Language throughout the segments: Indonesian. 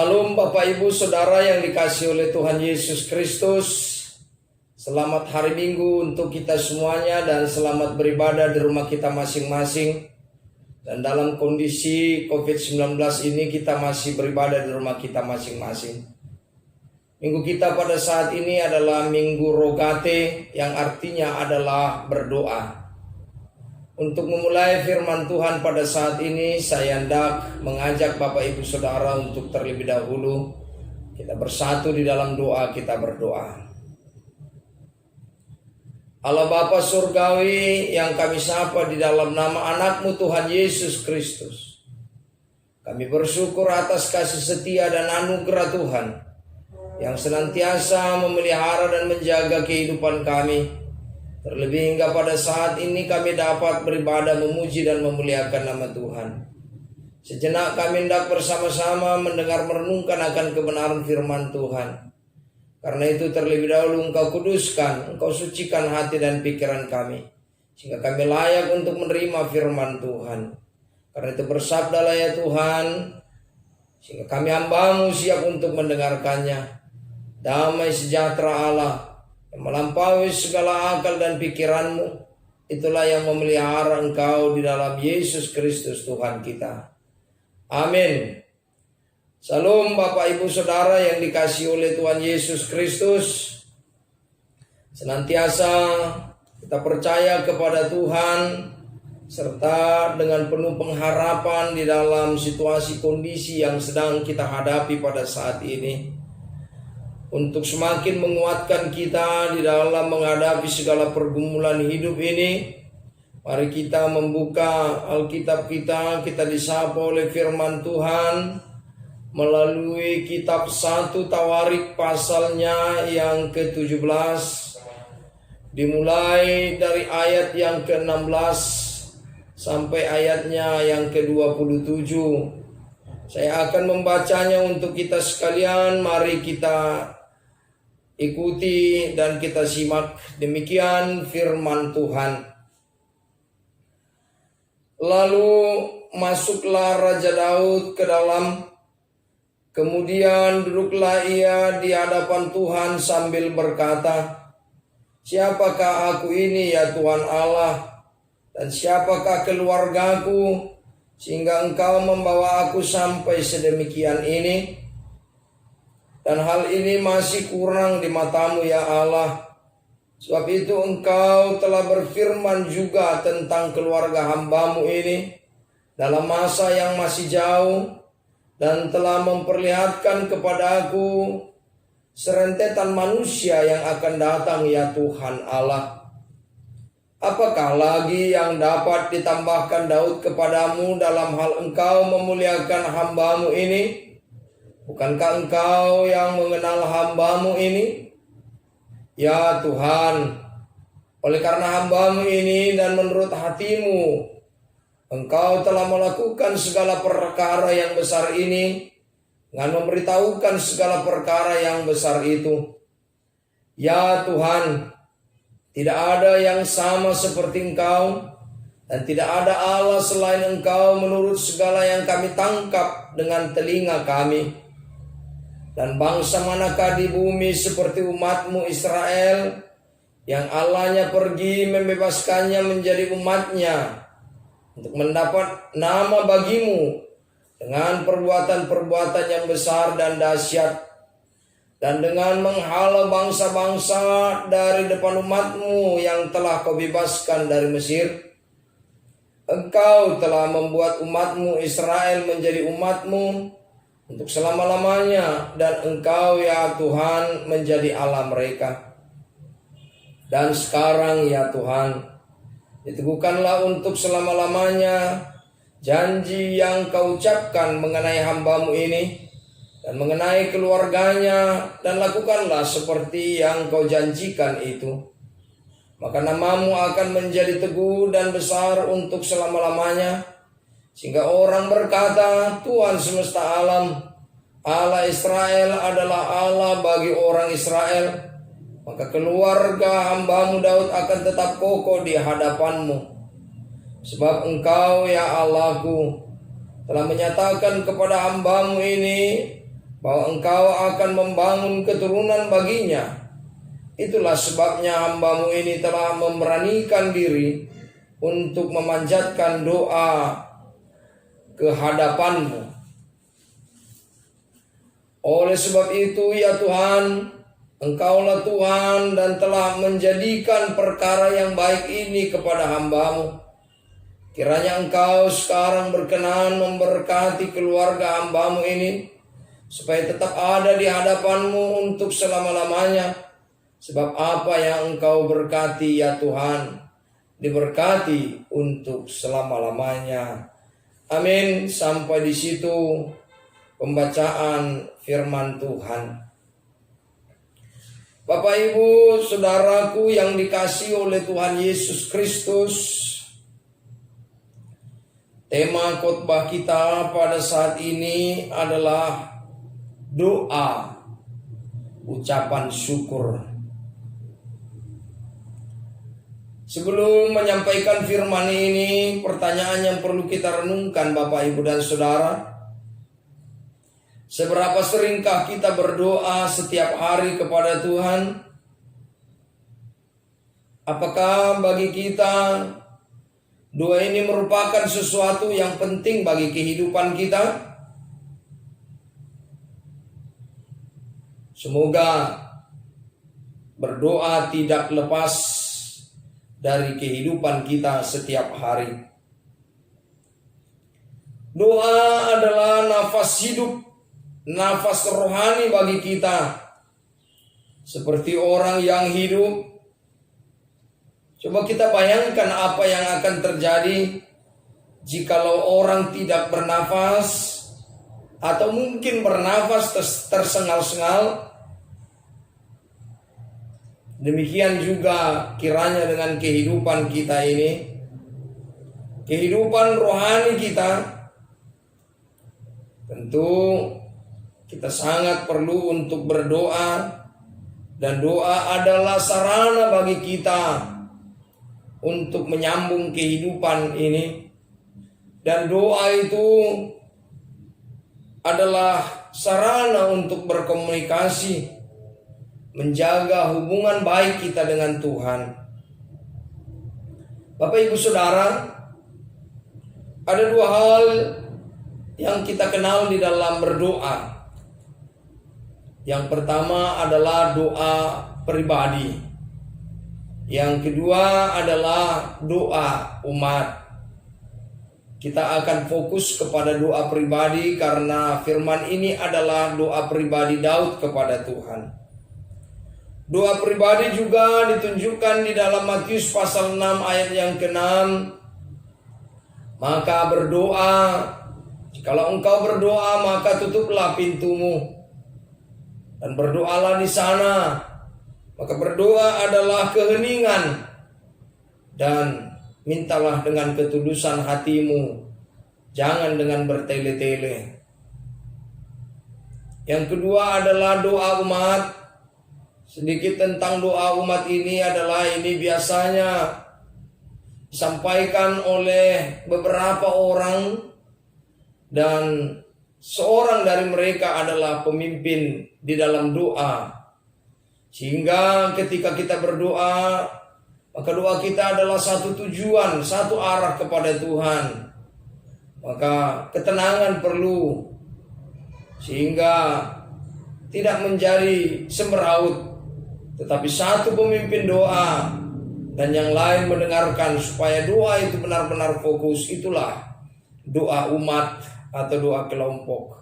Salam Bapak Ibu Saudara yang dikasihi oleh Tuhan Yesus Kristus. Selamat hari Minggu untuk kita semuanya dan selamat beribadah di rumah kita masing-masing. Dan dalam kondisi COVID-19 ini kita masih beribadah di rumah kita masing-masing. Minggu kita pada saat ini adalah Minggu Rogate yang artinya adalah berdoa. Untuk memulai firman Tuhan pada saat ini, saya hendak mengajak Bapak Ibu Saudara untuk terlebih dahulu kita bersatu di dalam doa, kita berdoa. Allah Bapa Surgawi yang kami sapa di dalam nama anak-Mu Tuhan Yesus Kristus. Kami bersyukur atas kasih setia dan anugerah Tuhan yang senantiasa memelihara dan menjaga kehidupan kami. Terlebih hingga pada saat ini kami dapat beribadah, memuji dan memuliakan nama Tuhan. Sejenak kami hendak bersama-sama mendengar merenungkan akan kebenaran firman Tuhan. Karena itu terlebih dahulu Engkau kuduskan, Engkau sucikan hati dan pikiran kami, sehingga kami layak untuk menerima firman Tuhan. Karena itu bersabdalah ya Tuhan, sehingga kami hamba-Mu siap untuk mendengarkannya. Damai sejahtera Allah yang melampaui segala akal dan pikiran-Mu, itulah yang memelihara Engkau di dalam Yesus Kristus Tuhan kita. Amin. Salam Bapak Ibu Saudara yang dikasihi oleh Tuhan Yesus Kristus. Senantiasa kita percaya kepada Tuhan, serta dengan penuh pengharapan di dalam situasi kondisi yang sedang kita hadapi pada saat ini. Untuk semakin menguatkan kita di dalam menghadapi segala pergumulan hidup ini, mari kita membuka Alkitab kita disapa oleh firman Tuhan melalui kitab 1 Tawarik pasalnya yang ke-17, dimulai dari ayat yang ke-16 sampai ayatnya yang ke-27. Saya akan membacanya untuk kita sekalian, mari kita ikuti dan kita simak. Demikian firman Tuhan. Lalu masuklah Raja Daud ke dalam, kemudian duduklah ia di hadapan Tuhan sambil berkata, "Siapakah aku ini ya Tuhan Allah, dan siapakah keluargaku, sehingga Engkau membawa aku sampai sedemikian ini? Dan hal ini masih kurang di mata-Mu ya Allah. Sebab itu Engkau telah berfirman juga tentang keluarga hamba-Mu ini dalam masa yang masih jauh, dan telah memperlihatkan kepada aku serentetan manusia yang akan datang ya Tuhan Allah. Apakah lagi yang dapat ditambahkan Daud kepadamu dalam hal Engkau memuliakan hamba-Mu ini? Bukankah Engkau yang mengenal hamba-Mu ini? Ya Tuhan, oleh karena hamba-Mu ini dan menurut hati-Mu, Engkau telah melakukan segala perkara yang besar ini, dengan memberitahukan segala perkara yang besar itu. Ya Tuhan, tidak ada yang sama seperti Engkau, dan tidak ada Allah selain Engkau menurut segala yang kami tangkap dengan telinga kami. Dan bangsa manakah di bumi seperti umat-Mu Israel, yang Allahnya pergi membebaskannya menjadi umat-Nya, untuk mendapat nama bagi-Mu dengan perbuatan-perbuatan yang besar dan dahsyat, dan dengan menghalau bangsa-bangsa dari depan umat-Mu yang telah Kau bebaskan dari Mesir. Engkau telah membuat umat-Mu Israel menjadi umat-Mu untuk selama-lamanya, dan Engkau ya Tuhan menjadi Allah mereka. Dan sekarang ya Tuhan, diteguhkanlah untuk selama-lamanya janji yang Kau ucapkan mengenai hamba-Mu ini dan mengenai keluarganya, dan lakukanlah seperti yang Kau janjikan itu. Maka nama-Mu akan menjadi teguh dan besar untuk selama-lamanya, sehingga orang berkata, Tuhan semesta alam, Allah Israel adalah Allah bagi orang Israel. Maka keluarga hamba-Mu Daud akan tetap kokoh di hadapan-Mu. Sebab Engkau ya Allahku telah menyatakan kepada hamba-Mu ini bahwa Engkau akan membangun keturunan baginya. Itulah sebabnya hamba-Mu ini telah memberanikan diri untuk memanjatkan doa ke hadapan-Mu. Oleh sebab itu ya Tuhan, Engkaulah Tuhan dan telah menjadikan perkara yang baik ini kepada hamba-Mu. Kiranya Engkau sekarang berkenan memberkati keluarga hamba-Mu ini, supaya tetap ada di hadapan-Mu untuk selama-lamanya. Sebab apa yang Engkau berkati ya Tuhan, diberkati untuk selama-lamanya. Amin. Sampai di situ pembacaan firman Tuhan. Bapak, Ibu, saudaraku yang dikasihi oleh Tuhan Yesus Kristus, tema khotbah kita pada saat ini adalah doa, ucapan syukur. Sebelum menyampaikan firman ini, pertanyaan yang perlu kita renungkan Bapak, Ibu, dan Saudara. Seberapa seringkah kita berdoa setiap hari kepada Tuhan? Apakah bagi kita doa ini merupakan sesuatu yang penting bagi kehidupan kita? Semoga berdoa tidak lepas dari kehidupan kita setiap hari. Doa adalah nafas hidup, nafas rohani bagi kita. Seperti orang yang hidup. Coba kita bayangkan apa yang akan terjadi jikalau orang tidak bernafas, atau mungkin bernafas tersengal-sengal. Demikian juga kiranya dengan kehidupan kita ini, kehidupan rohani kita. Tentu kita sangat perlu untuk berdoa, dan doa adalah sarana bagi kita untuk menyambung kehidupan ini. Dan doa itu adalah sarana untuk berkomunikasi, menjaga hubungan baik kita dengan Tuhan. Bapak, Ibu, Saudara, ada dua hal yang kita kenal di dalam berdoa. Yang pertama adalah doa pribadi. Yang kedua adalah doa umat. Kita akan fokus kepada doa pribadi karena firman ini adalah doa pribadi Daud kepada Tuhan. Doa pribadi juga ditunjukkan di dalam Matius pasal 6 ayat yang ke-6. Maka berdoa, jikalau engkau berdoa maka tutuplah pintumu dan berdoalah di sana. Maka berdoa adalah keheningan, dan mintalah dengan ketulusan hatimu, jangan dengan bertele-tele. Yang kedua adalah doa umat. Sedikit tentang doa umat ini adalah ini biasanya disampaikan oleh beberapa orang, dan seorang dari mereka adalah pemimpin di dalam doa. Sehingga ketika kita berdoa, maka doa kita adalah satu tujuan, satu arah kepada Tuhan. Maka ketenangan perlu, sehingga tidak menjadi semeraut, tetapi satu pemimpin doa dan yang lain mendengarkan, supaya doa itu benar-benar fokus. Itulah doa umat atau doa kelompok.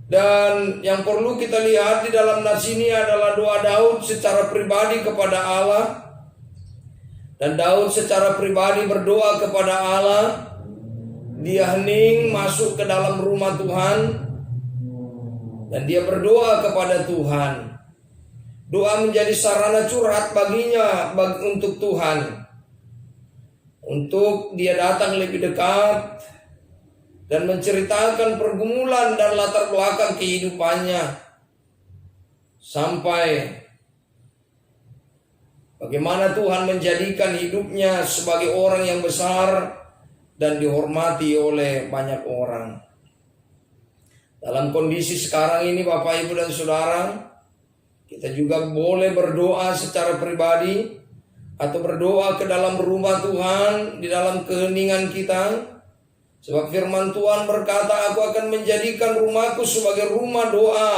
Dan yang perlu kita lihat di dalam nas ini adalah doa Daud secara pribadi kepada Allah. Dan Daud secara pribadi berdoa kepada Allah. Dia hening masuk ke dalam rumah Tuhan, dan dia berdoa kepada Tuhan. Doa menjadi sarana curhat baginya untuk Tuhan, untuk dia datang lebih dekat dan menceritakan pergumulan dan latar belakang kehidupannya, sampai bagaimana Tuhan menjadikan hidupnya sebagai orang yang besar dan dihormati oleh banyak orang. Dalam kondisi sekarang ini Bapak, Ibu, dan Saudara, kita juga boleh berdoa secara pribadi atau berdoa ke dalam rumah Tuhan di dalam keheningan kita. Sebab firman Tuhan berkata, aku akan menjadikan rumahku sebagai rumah doa.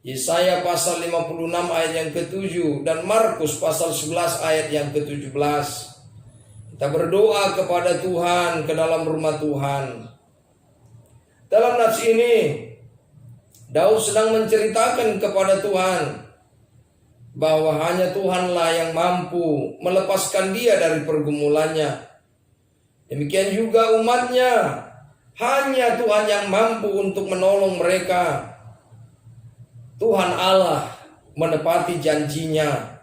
Yesaya pasal 56 ayat yang ke-7 dan Markus pasal 11 ayat yang ke-17. Kita berdoa kepada Tuhan ke dalam rumah Tuhan. Dalam nats ini Daud sedang menceritakan kepada Tuhan bahwa hanya Tuhanlah yang mampu melepaskan dia dari pergumulannya. Demikian juga umatnya, hanya Tuhan yang mampu untuk menolong mereka. Tuhan Allah menepati janjinya.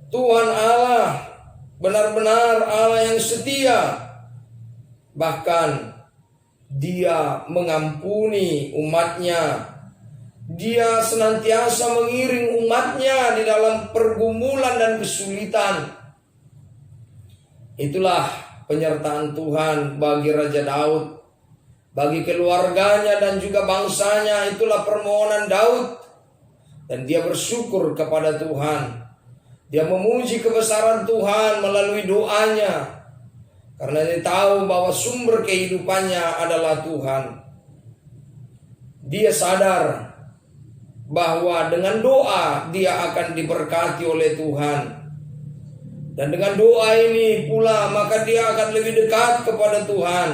Tuhan Allah benar-benar Allah yang setia. Bahkan Dia mengampuni umatnya. Dia senantiasa mengiring umatnya di dalam pergumulan dan kesulitan. Itulah penyertaan Tuhan bagi Raja Daud, bagi keluarganya dan juga bangsanya. Itulah permohonan Daud. Dan dia bersyukur kepada Tuhan. Dia memuji kebesaran Tuhan melalui doanya. Karena dia tahu bahwa sumber kehidupannya adalah Tuhan. Dia sadar bahwa dengan doa dia akan diberkati oleh Tuhan. Dan dengan doa ini pula maka dia akan lebih dekat kepada Tuhan.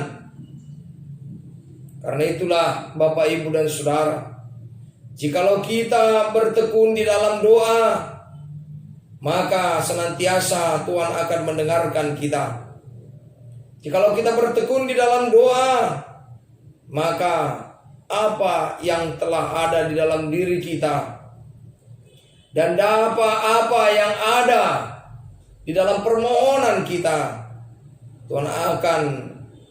Karena itulah Bapak, Ibu, dan Saudara, jikalau kita bertekun di dalam doa, maka senantiasa Tuhan akan mendengarkan kita. Jikalau kita bertekun di dalam doa, maka apa yang telah ada di dalam diri kita dan apa yang ada di dalam permohonan kita, Tuhan akan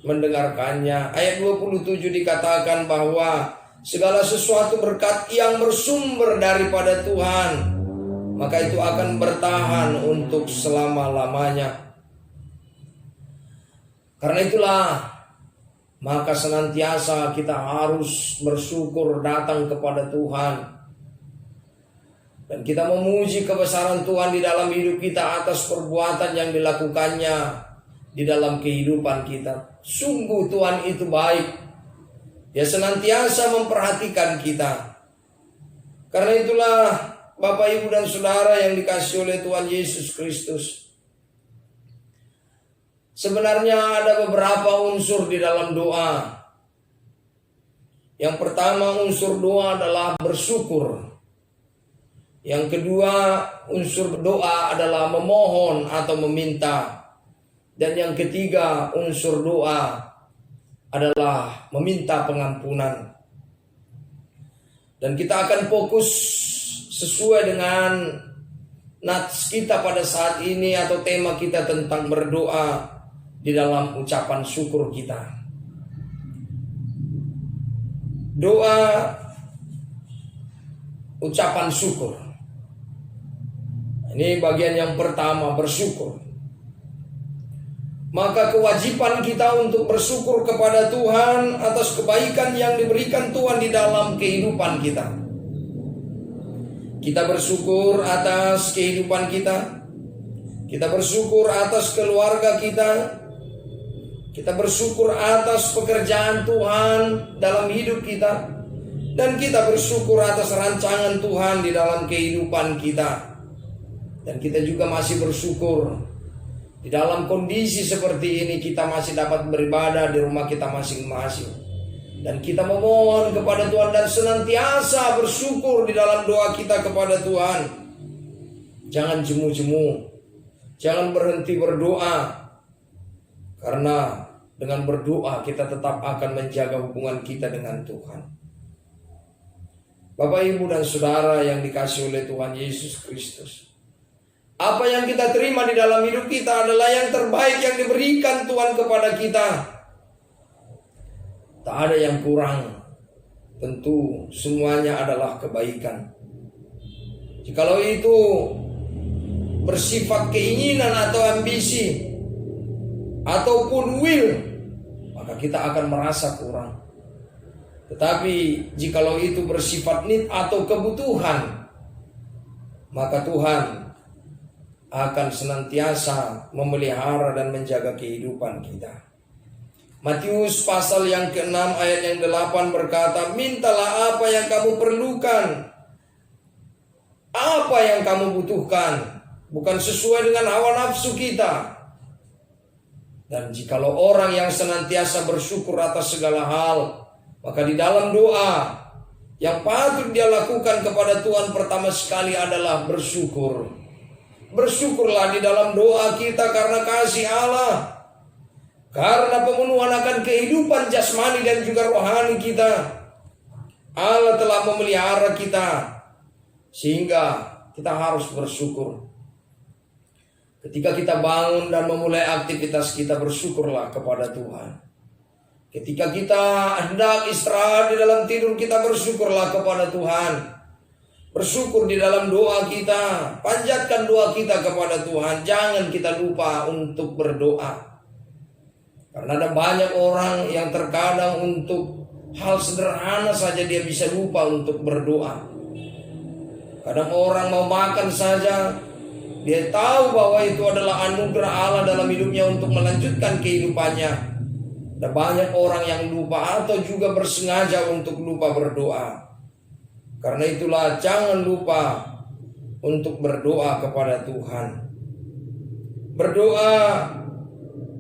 mendengarkannya. Ayat 27 dikatakan bahwa segala sesuatu berkat yang bersumber daripada Tuhan, maka itu akan bertahan untuk selama-lamanya. Karena itulah maka senantiasa kita harus bersyukur datang kepada Tuhan. Dan kita memuji kebesaran Tuhan di dalam hidup kita atas perbuatan yang dilakukannya di dalam kehidupan kita. Sungguh Tuhan itu baik. Dia senantiasa memperhatikan kita. Karena itulah Bapak, Ibu, dan Saudara yang dikasihi oleh Tuhan Yesus Kristus, sebenarnya ada beberapa unsur di dalam doa. Yang pertama, unsur doa adalah bersyukur. Yang kedua, unsur doa adalah memohon atau meminta. Dan yang ketiga, unsur doa adalah meminta pengampunan. Dan kita akan fokus sesuai dengan nats kita pada saat ini atau tema kita tentang berdoa di dalam ucapan syukur kita. Doa ucapan syukur. Ini bagian yang pertama, bersyukur. Maka kewajiban kita untuk bersyukur kepada Tuhan atas kebaikan yang diberikan Tuhan di dalam kehidupan kita. Kita bersyukur atas kehidupan kita. Kita bersyukur atas keluarga kita. Kita bersyukur atas pekerjaan Tuhan dalam hidup kita. Dan kita bersyukur atas rancangan Tuhan di dalam kehidupan kita. Dan kita juga masih bersyukur di dalam kondisi seperti ini kita masih dapat beribadah di rumah kita masing-masing. Dan kita memohon kepada Tuhan dan senantiasa bersyukur di dalam doa kita kepada Tuhan. Jangan jemu-jemu. Jangan berhenti berdoa. Karena dengan berdoa kita tetap akan menjaga hubungan kita dengan Tuhan. Bapak, Ibu, dan Saudara yang dikasihi oleh Tuhan Yesus Kristus, apa yang kita terima di dalam hidup kita adalah yang terbaik yang diberikan Tuhan kepada kita. Tak ada yang kurang. Tentu semuanya adalah kebaikan. Jikalau itu bersifat keinginan atau ambisi ataupun will, maka kita akan merasa kurang. Tetapi jikalau itu bersifat need atau kebutuhan, maka Tuhan akan senantiasa memelihara dan menjaga kehidupan kita. Matius pasal yang ke-6 ayat yang 8 berkata, mintalah apa yang kamu perlukan, apa yang kamu butuhkan, bukan sesuai dengan hawa nafsu kita. Dan jikalau orang yang senantiasa bersyukur atas segala hal, maka di dalam doa yang patut dia lakukan kepada Tuhan pertama sekali adalah bersyukur. Bersyukurlah di dalam doa kita karena kasih Allah, karena pemenuhan akan kehidupan jasmani dan juga rohani kita. Allah telah memelihara kita, sehingga kita harus bersyukur. Ketika kita bangun dan memulai aktivitas kita, bersyukurlah kepada Tuhan. Ketika kita hendak istirahat di dalam tidur kita, bersyukurlah kepada Tuhan. Bersyukur di dalam doa kita, panjatkan doa kita kepada Tuhan. Jangan kita lupa untuk berdoa. Karena ada banyak orang yang terkadang untuk hal sederhana saja dia bisa lupa untuk berdoa. Kadang orang mau makan saja, dia tahu bahwa itu adalah anugerah Allah dalam hidupnya untuk melanjutkan kehidupannya. Ada banyak orang yang lupa atau juga bersengaja untuk lupa berdoa. Karena itulah jangan lupa untuk berdoa kepada Tuhan. Berdoa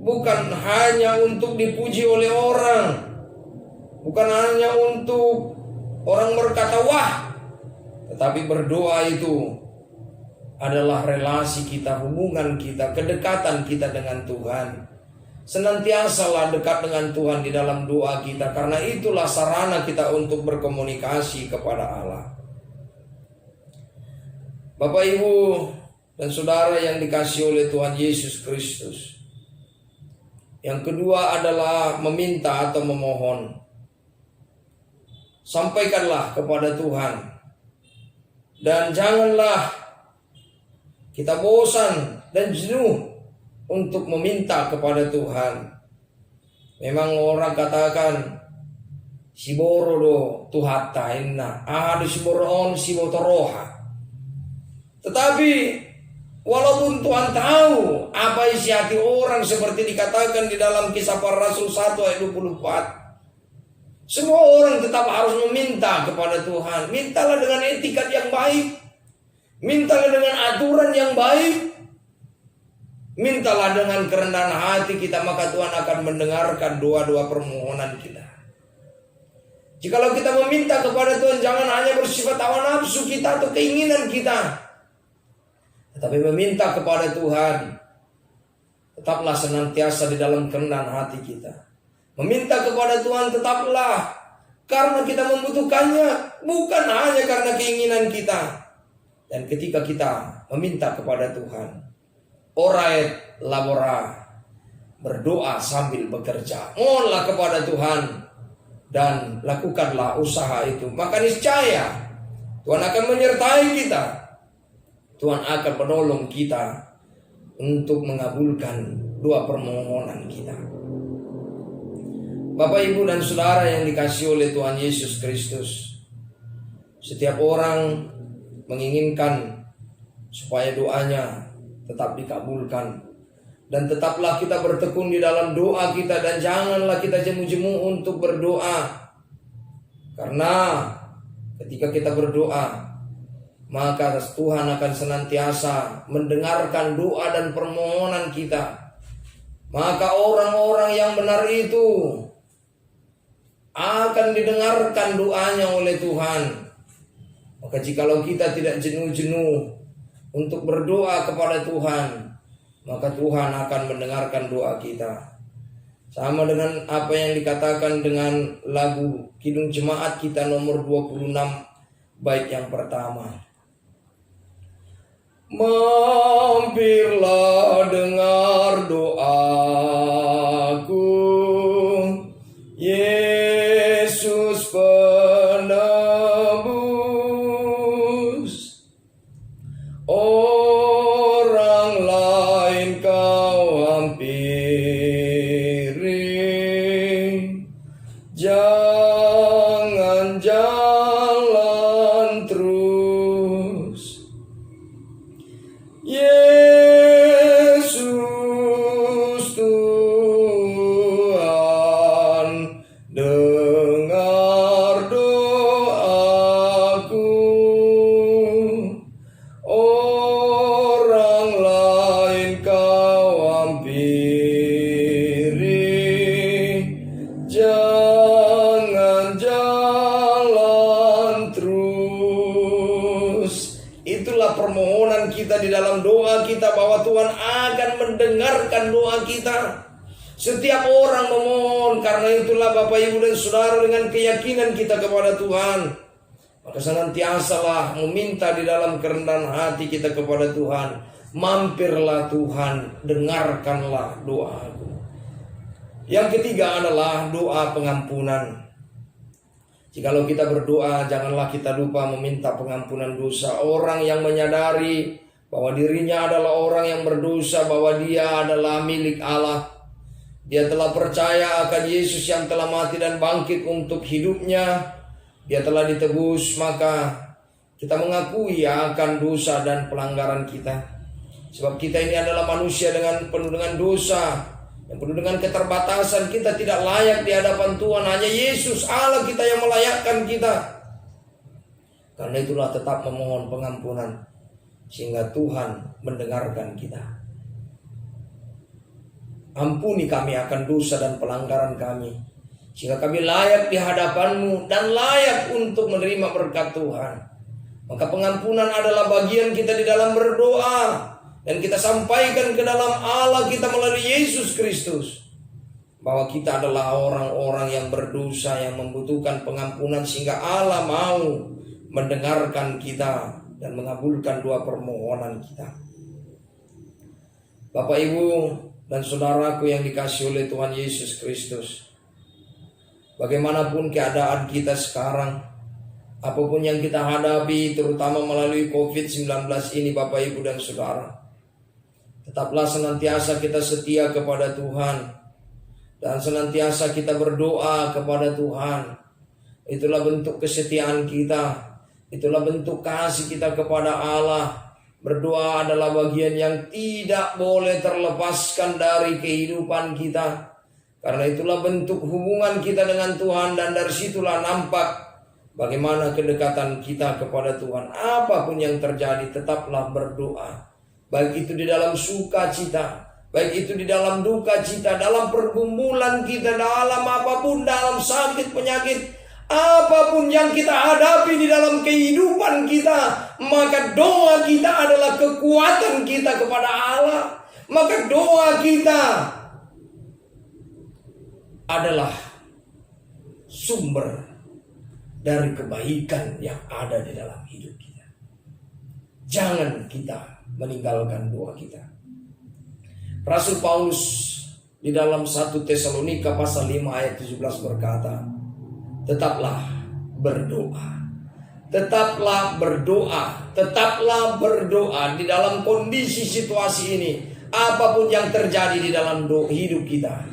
bukan hanya untuk dipuji oleh orang, bukan hanya untuk orang berkata wah, tetapi berdoa itu adalah relasi kita, hubungan kita, kedekatan kita dengan Tuhan. Senantiasalah dekat dengan Tuhan di dalam doa kita, karena itulah sarana kita untuk berkomunikasi kepada Allah. Bapak, Ibu, dan Saudara yang dikasihi oleh Tuhan Yesus Kristus. Yang kedua adalah meminta atau memohon. Sampaikanlah kepada Tuhan. Dan janganlah kita bosan dan jenuh untuk meminta kepada Tuhan. Memang orang katakan siboro do tuhata inna ahadu siboro on sibotoroha. Tetapi walaupun Tuhan tahu apa isi hati orang, seperti dikatakan di dalam Kisah Para Rasul 1 ayat 24, semua orang tetap harus meminta kepada Tuhan. Mintalah dengan etikat yang baik, mintalah dengan aturan yang baik, mintalah dengan kerendahan hati kita, maka Tuhan akan mendengarkan doa-doa permohonan kita. Jikalau kita meminta kepada Tuhan, jangan hanya bersifat hawa nafsu kita atau keinginan kita, tetapi meminta kepada Tuhan, tetaplah senantiasa di dalam kerendahan hati kita. Meminta kepada Tuhan tetaplah karena kita membutuhkannya, bukan hanya karena keinginan kita. Dan ketika kita meminta kepada Tuhan, orait labora, berdoa sambil bekerja. Mohonlah kepada Tuhan dan lakukanlah usaha itu. Maka niscaya Tuhan akan menyertai kita. Tuhan akan menolong kita untuk mengabulkan doa permohonan kita. Bapak, Ibu, dan Saudara yang dikasihi oleh Tuhan Yesus Kristus, setiap orang menginginkan supaya doanya tetap dikabulkan. Dan tetaplah kita bertekun di dalam doa kita, dan janganlah kita jemu-jemu untuk berdoa. Karena ketika kita berdoa, maka Tuhan akan senantiasa mendengarkan doa dan permohonan kita. Maka orang-orang yang benar itu akan didengarkan doanya oleh Tuhan. Maka jikalau kita tidak jenuh-jenuh untuk berdoa kepada Tuhan, maka Tuhan akan mendengarkan doa kita. Sama dengan apa yang dikatakan dengan lagu Kidung Jemaat kita nomor 26 bait yang pertama. Mampirlah dengar doaku, Yesus penebus. Orang lain kau hampiri, jangan jalan terus. Yesus Tuhan, dengar doaku. Orang lain kau hampiri, jangan jalan terus. Itulah permohonan kita di dalam doa kita, bahwa Tuhan akan mendengarkan doa kita. Setiap orang memohon, karena itulah Bapak Ibu dan Saudara, dengan keyakinan kita kepada Tuhan, maka senantiasalah meminta di dalam kerendahan hati kita kepada Tuhan. Mampirlah Tuhan, dengarkanlah doaku. Yang ketiga adalah doa pengampunan. Jikalau kita berdoa, janganlah kita lupa meminta pengampunan dosa. Orang yang menyadari bahwa dirinya adalah orang yang berdosa, bahwa dia adalah milik Allah, dia telah percaya akan Yesus yang telah mati dan bangkit untuk hidupnya, dia telah ditebus, maka kita mengakui akan dosa dan pelanggaran kita. Sebab kita ini adalah manusia penuh dengan dosa, yang penuh dengan keterbatasan. Kita tidak layak di hadapan Tuhan. Hanya Yesus Allah kita yang melayakkan kita. Karena itulah tetap memohon pengampunan, sehingga Tuhan mendengarkan kita. Ampuni kami akan dosa dan pelanggaran kami, sehingga kami layak di hadapan-Mu dan layak untuk menerima berkat Tuhan. Maka pengampunan adalah bagian kita di dalam berdoa, dan kita sampaikan ke dalam Allah kita melalui Yesus Kristus, bahwa kita adalah orang-orang yang berdosa, yang membutuhkan pengampunan, sehingga Allah mau mendengarkan kita dan mengabulkan doa permohonan kita. Bapak, Ibu, dan saudaraku yang dikasihi oleh Tuhan Yesus Kristus, bagaimanapun keadaan kita sekarang, apapun yang kita hadapi, terutama melalui COVID-19 ini, Bapak, Ibu, dan saudara, tetaplah senantiasa kita setia kepada Tuhan, dan senantiasa kita berdoa kepada Tuhan. Itulah bentuk kesetiaan kita, itulah bentuk kasih kita kepada Allah. Berdoa adalah bagian yang tidak boleh terlepaskan dari kehidupan kita. Karena itulah bentuk hubungan kita dengan Tuhan, dan dari situlah nampak bagaimana kedekatan kita kepada Tuhan. Apapun yang terjadi, tetaplah berdoa. Baik itu di dalam sukacita, baik itu di dalam duka cita, dalam pergumulan kita, dalam apapun, dalam sakit penyakit, apapun yang kita hadapi di dalam kehidupan kita, maka doa kita adalah kekuatan kita kepada Allah. Maka doa kita adalah sumber dari kebaikan yang ada di dalam hidup kita. Jangan kita meninggalkan doa kita. Rasul Paulus di dalam 1 Tesalonika pasal 5 ayat 17 berkata, tetaplah berdoa. Tetaplah berdoa. Tetaplah berdoa di dalam kondisi situasi ini. Apapun yang terjadi di dalam hidup kita,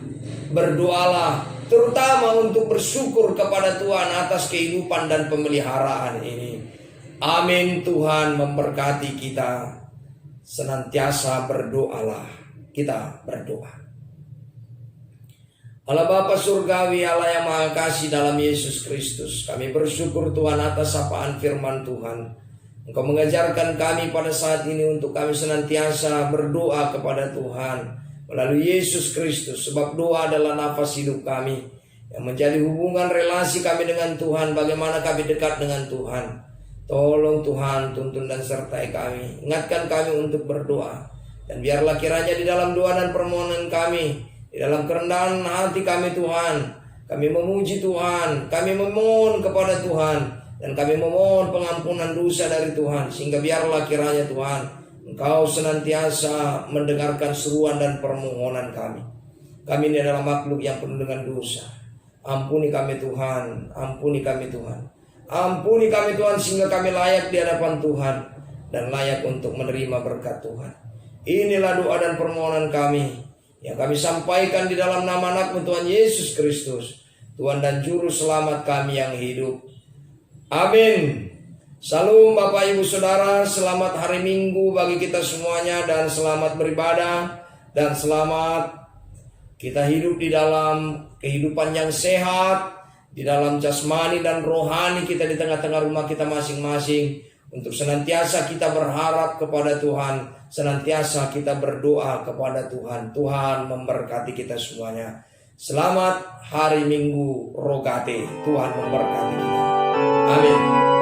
berdoalah, terutama untuk bersyukur kepada Tuhan atas kehidupan dan pemeliharaan ini. Amin. Tuhan memberkati kita. Senantiasa berdoalah. Kita berdoa. Allah Bapa Surgawi, Allah yang Maha Kasih dalam Yesus Kristus, kami bersyukur Tuhan atas sapaan firman Tuhan. Engkau mengajarkan kami pada saat ini untuk kami senantiasa berdoa kepada Tuhan melalui Yesus Kristus. Sebab doa adalah nafas hidup kami, yang menjadi hubungan relasi kami dengan Tuhan. Bagaimana kami dekat dengan Tuhan. Tolong Tuhan, tuntun dan sertai kami. Ingatkan kami untuk berdoa. Dan biarlah kiranya di dalam doa dan permohonan kami, di dalam kerendahan hati kami Tuhan, kami memuji Tuhan, kami memohon kepada Tuhan, dan kami memohon pengampunan dosa dari Tuhan. Sehingga biarlah kiranya Tuhan, Engkau senantiasa mendengarkan seruan dan permohonan kami. Kami ini adalah makhluk yang penuh dengan dosa. Ampuni kami Tuhan, ampuni kami Tuhan. Ampuni kami Tuhan, sehingga kami layak di hadapan Tuhan dan layak untuk menerima berkat Tuhan. Inilah doa dan permohonan kami yang kami sampaikan di dalam nama anak-Mu Tuhan Yesus Kristus, Tuhan dan Juru Selamat kami yang hidup. Amin. Salam Bapak Ibu Saudara, selamat hari Minggu bagi kita semuanya dan selamat beribadah dan selamat kita hidup di dalam kehidupan yang sehat, di dalam jasmani dan rohani kita di tengah-tengah rumah kita masing-masing. Untuk senantiasa kita berharap kepada Tuhan, senantiasa kita berdoa kepada Tuhan. Tuhan memberkati kita semuanya. Selamat hari Minggu Rogate. Tuhan memberkati kita. Amin.